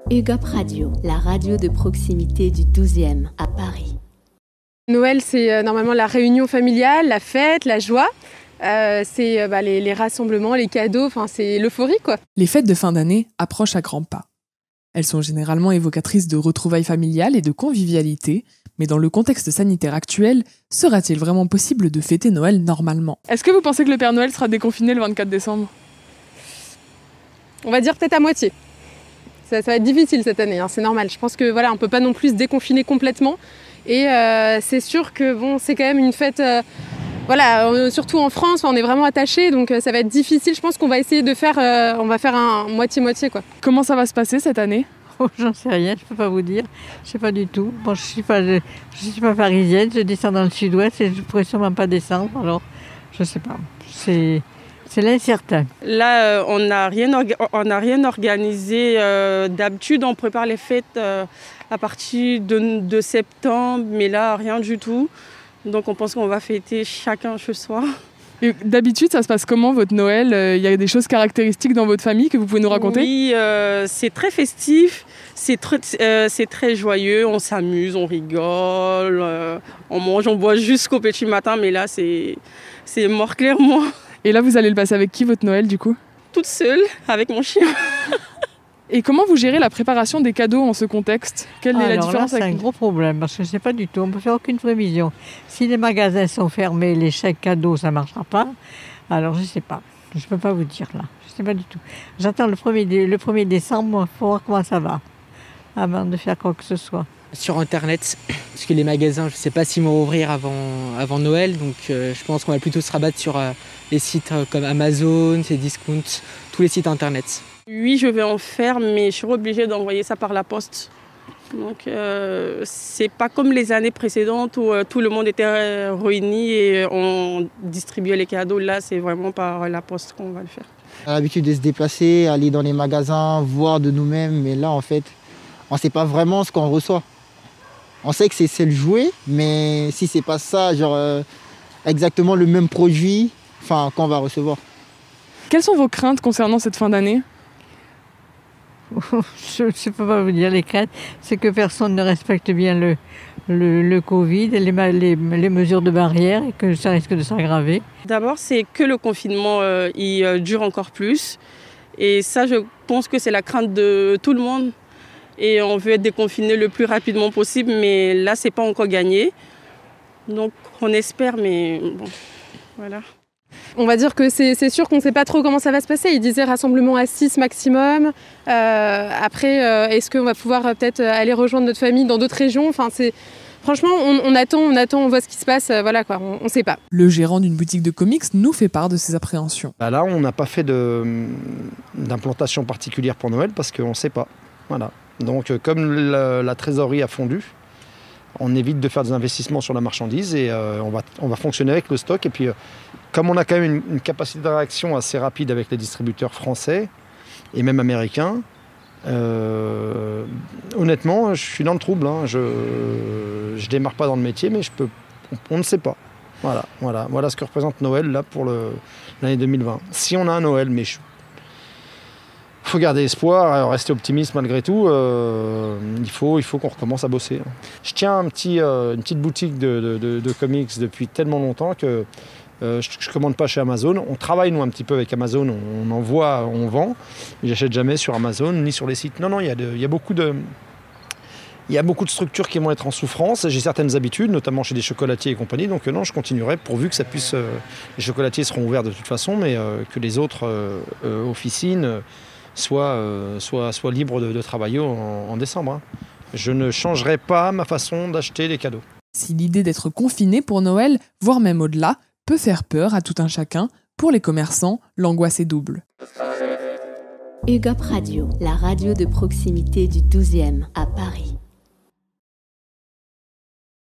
UGOP Radio, la radio de proximité du 12e à Paris. Noël, c'est normalement la réunion familiale, la fête, la joie. C'est les rassemblements, les cadeaux, c'est l'euphorie, quoi. Les fêtes de fin d'année approchent à grands pas. Elles sont généralement évocatrices de retrouvailles familiales et de convivialité, mais dans le contexte sanitaire actuel, sera-t-il vraiment possible de fêter Noël normalement ? Est-ce que vous pensez que le Père Noël sera déconfiné le 24 décembre ? On va dire peut-être à moitié. Ça va être difficile cette année, c'est normal. Je pense que on ne peut pas non plus se déconfiner complètement. Et c'est sûr que c'est quand même une fête, surtout en France, on est vraiment attachés, donc ça va être difficile. Je pense qu'on va essayer de faire, un moitié-moitié, quoi. Comment ça va se passer cette année ? J'en sais rien, je peux pas vous dire. Je sais pas du tout. Bon, je suis pas parisienne, je descends dans le sud-ouest et je pourrais sûrement pas descendre. Alors, je sais pas. C'est l'incertain. Là, on n'a rien organisé. D'habitude, on prépare les fêtes à partir de septembre, mais là, rien du tout. Donc, on pense qu'on va fêter chacun chez soi. Et d'habitude, ça se passe comment votre Noël ? Il y a des choses caractéristiques dans votre famille que vous pouvez nous raconter ? Oui, c'est très festif, c'est très joyeux, on s'amuse, on rigole, on mange, on boit jusqu'au petit matin, mais là, c'est mort clairement. Et là, vous allez le passer avec qui, votre Noël, du coup ? Toute seule, avec mon chien. Et comment vous gérez la préparation des cadeaux en ce contexte ? Quelle est la différence là, c'est un gros problème, parce que je ne sais pas du tout, on ne peut faire aucune prévision. Si les magasins sont fermés, les chèques cadeaux, ça ne marchera pas. Alors, je ne sais pas. Je ne peux pas vous dire, là. Je ne sais pas du tout. J'attends le 1er décembre pour voir comment ça va, avant de faire quoi que ce soit. Sur Internet, parce que les magasins, je ne sais pas s'ils vont ouvrir avant Noël, donc je pense qu'on va plutôt se rabattre sur les sites comme Amazon, Cdiscount, tous les sites Internet. Oui, je vais en faire, mais je suis obligée d'envoyer ça par la poste. Donc, c'est pas comme les années précédentes où tout le monde était réuni et on distribuait les cadeaux. Là, c'est vraiment par la poste qu'on va le faire. On a l'habitude de se déplacer, aller dans les magasins, voir de nous-mêmes, mais là, en fait, on ne sait pas vraiment ce qu'on reçoit. On sait que c'est le jouet, mais si c'est pas ça, exactement le même produit, qu'on va recevoir. Quelles sont vos craintes concernant cette fin d'année ? Je ne peux pas vous dire les craintes. C'est que personne ne respecte bien le Covid et les mesures de barrière et que ça risque de s'aggraver. D'abord, c'est que le confinement il dure encore plus. Et ça, je pense que c'est la crainte de tout le monde. Et on veut être déconfiné le plus rapidement possible, mais là, c'est pas encore gagné. Donc, on espère, mais bon, voilà. On va dire que c'est sûr qu'on ne sait pas trop comment ça va se passer. Il disait rassemblement à 6 maximum. Après, est-ce qu'on va pouvoir peut-être aller rejoindre notre famille dans d'autres régions ? Franchement, on attend, on voit ce qui se passe. On ne sait pas. Le gérant d'une boutique de comics nous fait part de ses appréhensions. Là, on n'a pas fait d'implantation particulière pour Noël parce qu'on ne sait pas. Voilà. Donc, comme la trésorerie a fondu, on évite de faire des investissements sur la marchandise et on va fonctionner avec le stock. Et puis, comme on a quand même une capacité de réaction assez rapide avec les distributeurs français et même américains, honnêtement, je suis dans le trouble. Je démarre pas dans le métier, mais on ne sait pas. Voilà ce que représente Noël là pour l'année 2020. Si on a un Noël, mais il faut garder espoir, rester optimiste malgré tout. Il faut qu'on recommence à bosser. Je tiens une petite boutique de comics depuis tellement longtemps que je ne commande pas chez Amazon. On travaille nous un petit peu avec Amazon, on envoie, on vend. Mais j'achète jamais sur Amazon ni sur les sites. Non, il y a beaucoup de structures qui vont être en souffrance. J'ai certaines habitudes, notamment chez des chocolatiers et compagnie. Donc non, je continuerai pourvu que ça puisse. Les chocolatiers seront ouverts de toute façon, mais que les autres officines soient libres de travailler en décembre. Je ne changerai pas ma façon d'acheter des cadeaux. Si l'idée d'être confiné pour Noël, voire même au-delà, peut faire peur à tout un chacun, pour les commerçants, l'angoisse est double. UGOP Radio, la radio de proximité du 12e à Paris.